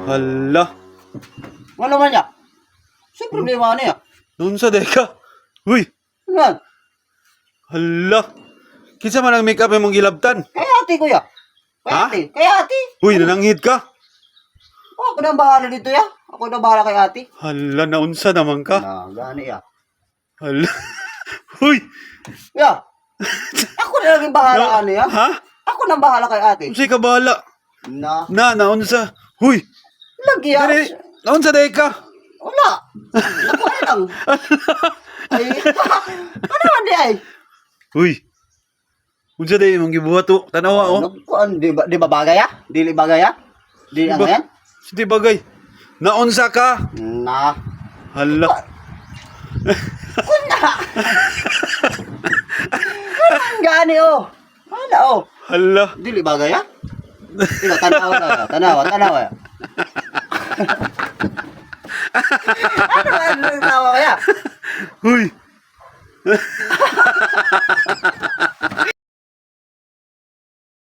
Hala. Ano man ya? Sa problema ano ya? Noon sa deka. Uy. Ano man? Hala. Kinsa man ang make-up imong gilabtan? Kaya ate kuya. Ha? Kaya ate. Uy, nananghid ka. Ako na ang bahala dito ya. Ako na bahala kay ate. Hala, naunsa naman ka. Gani ya. Hala. Uy. Ya. Ako na lang yung bahala ano ya. Ha? Ako na ang bahala kay ate. Unsay ka bahala? Naunsa. Huy. Lagi ya. Dali. Naunsa deka. Wala. Ako na lang. Ay. Ano man di ay? Uy. Unsa day imong gibuhat to? Tanawa oh. Nagkuan di ba bagay ya? Dili bagay ya? Di ano yan? Hindi bagay. Naunsa ka? Na. Hala. Kuna. Gani oh. Wala oh. Hala. Dili bagay ya? Ila tanawa ya. Ano tawa kaya? Huy.